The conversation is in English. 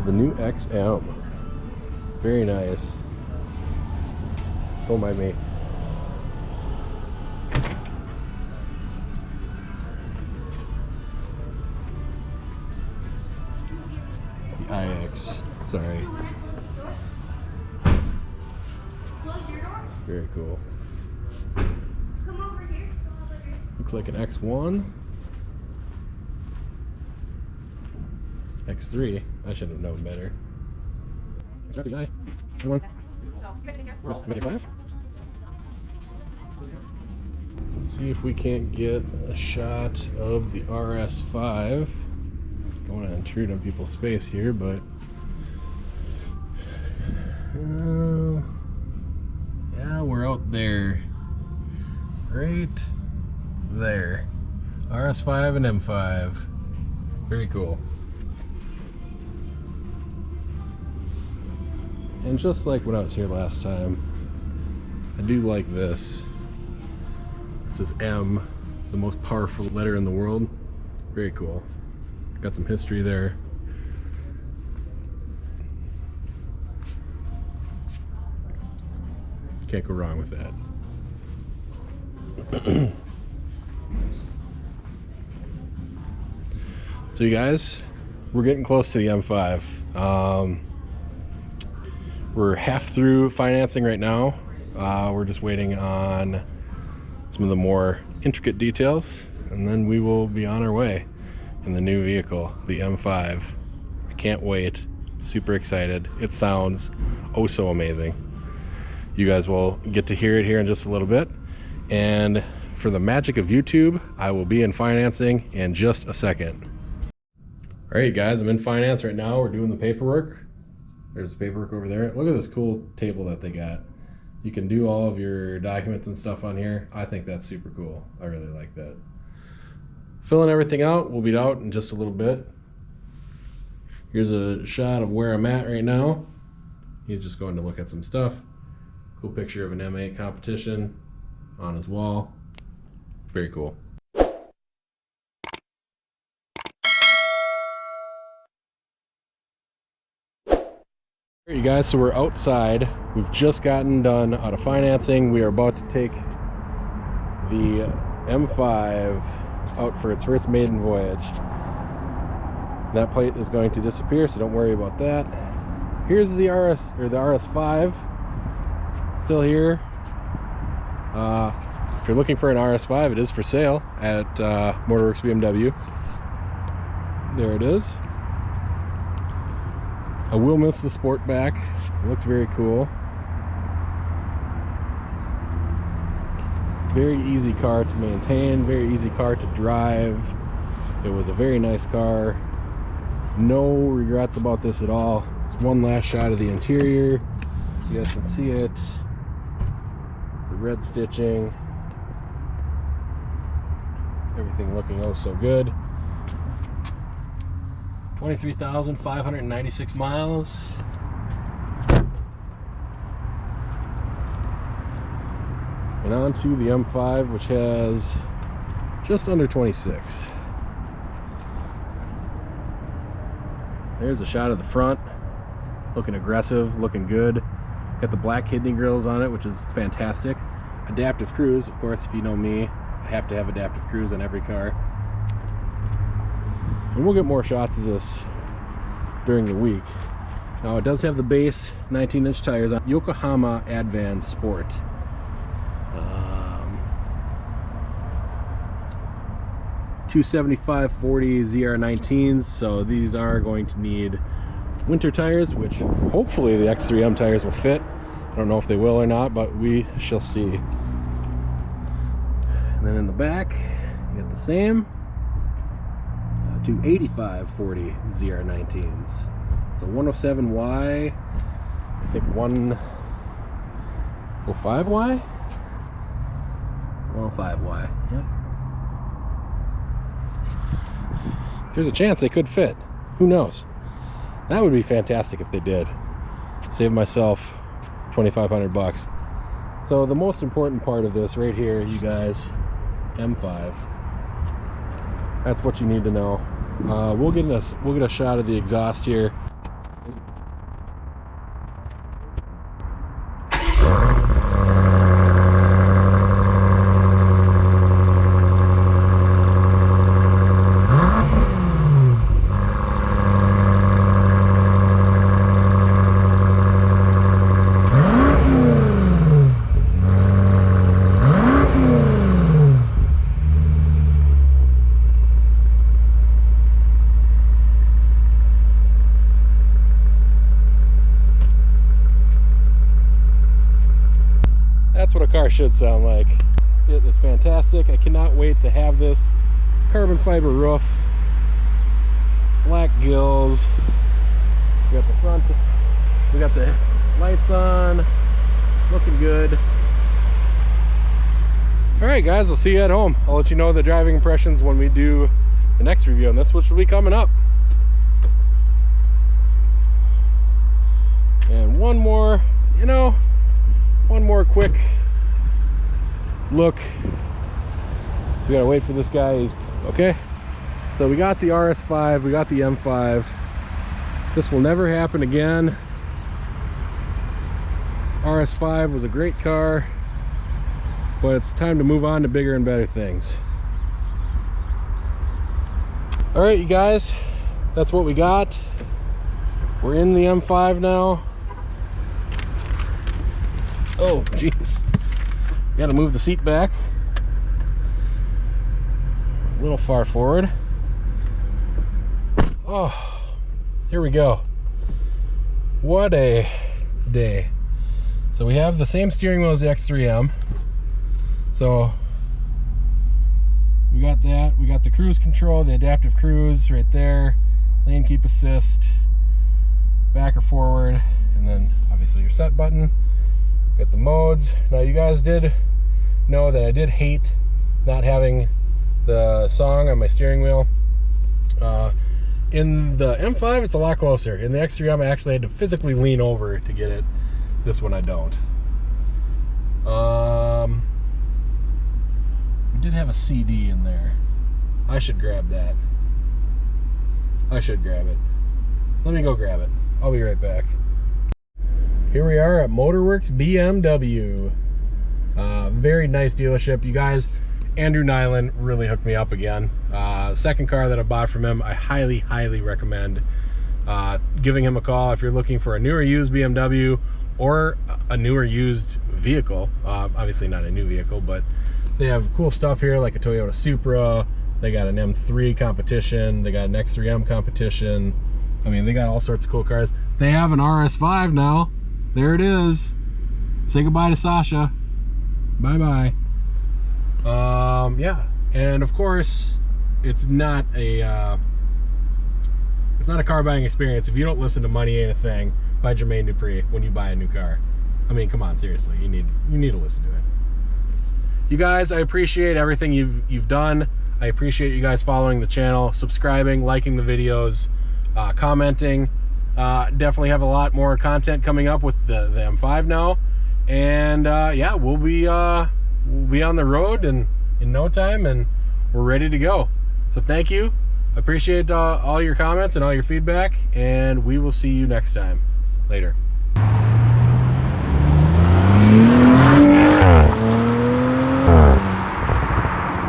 So the new XM, very nice. Don't mind me. The IX, sorry. Very cool. Come over here. Looks like an X1. X3. I should have known better. M5. Let's see if we can't get a shot of the RS5. Don't want to intrude on people's space here, but yeah, we're out there, right there. RS5 and M5. Very cool. And just like when I was here last time, I do like this. This is M, the most powerful letter in the world. Very cool. Got some history there. Can't go wrong with that. So you guys, we're getting close to the M5. We're half through financing right now. We're just waiting on some of the more intricate details, and then we will be on our way in the new vehicle, the M5. I can't wait. Super excited. It sounds oh so amazing. You guys will get to hear it here in just a little bit. And for the magic of YouTube, I will be in financing in just a second. All right, guys, I'm in finance right now. We're doing the paperwork. There's the paperwork over there. Look at this cool table that they got. You can do all of your documents and stuff on here. I think that's super cool. I really like that. Filling everything out. We'll be out in just a little bit. Here's a shot of where I'm at right now. He's just going to look at some stuff. Cool picture of an M8 competition on his wall. Very cool. Alright, you guys, so we're outside. We've just gotten done out of financing. We are about to take the M5 out for its first maiden voyage. That plate is going to disappear, so don't worry about that. Here's the RS5. Still here. If you're looking for an RS5, it is for sale at Motorworks BMW. There it is. I will miss the sport back. It looks very cool. Very easy car to maintain, very easy car to drive. It was a very nice car. No regrets about this at all. Just one last shot of the interior so you guys can see it. The red stitching. Everything looking oh so good. 23,596 miles. And on to the M5, which has just under 26. There's a shot of the front. Looking aggressive, looking good. Got the black kidney grills on it, which is fantastic. Adaptive cruise, of course, if you know me, I have to have adaptive cruise on every car. And we'll get more shots of this during the week. Now it does have the base 19-inch tires on Yokohama Advan Sport. 275/40 ZR19s, so these are going to need winter tires, which hopefully the X3M tires will fit. I don't know if they will or not, but we shall see. And then in the back, you get the same 285/40 ZR19s. So 107Y, I think 105Y? 105Y, yep. There's a chance they could fit. Who knows? That would be fantastic if they did. Save myself 2,500 bucks. So the most important part of this right here, you guys, M5. That's what you need to know. We'll get a shot of the exhaust here. car should sound like. It is fantastic. I cannot wait to have this carbon fiber roof, black gills. We got the front, we got the lights on, looking good. All right, guys, I'll see you at home. I'll let you know the driving impressions when we do the next review on this, which will be coming up. And one more, one more quick look. So we gotta wait for this guy. Okay, so we got the RS5, we got the M5. This will never happen again. RS5 was a great car, but it's time to move on to bigger and better things. All right, you guys, that's what we got. We're in the M5 now. Oh, jeez. Gotta move the seat back a little far forward. Oh, here we go. What a day. So we have the same steering wheel as the X3M. So we got that. We got the cruise control, the adaptive cruise right there, lane keep assist, back or forward, and then obviously your set button. Got the modes. Now you guys did know that I did hate not having the song on my steering wheel. In the M5 it's a lot closer. In the X3M I actually had to physically lean over to get it. This one I don't. We did have a CD in there. I should grab that. I should grab it. Let me go grab it. I'll be right back. Here we are at Motorworks BMW. Very nice dealership. You guys, Andrew Nyland really hooked me up again. Second car that I bought from him. I highly recommend giving him a call if you're looking for a newer used BMW or a newer used vehicle. Obviously not a new vehicle, but they have cool stuff here like a Toyota Supra. They got an M3 competition. They got an X3M competition. I mean, they got all sorts of cool cars. They have an RS5 now. There it is. Say goodbye to Sasha. Bye-bye. Yeah, and of course, it's not a car buying experience if you don't listen to Money Ain't a Thing by Jermaine Dupri when you buy a new car. I mean, come on, seriously, you need to listen to it. You guys, I appreciate everything you've done. I appreciate you guys following the channel, subscribing, liking the videos, commenting. Definitely have a lot more content coming up with the M5 now, and yeah, we'll be on the road in no time, and we're ready to go. So thank you. I appreciate all your comments and all your feedback, and we will see you next time. Later.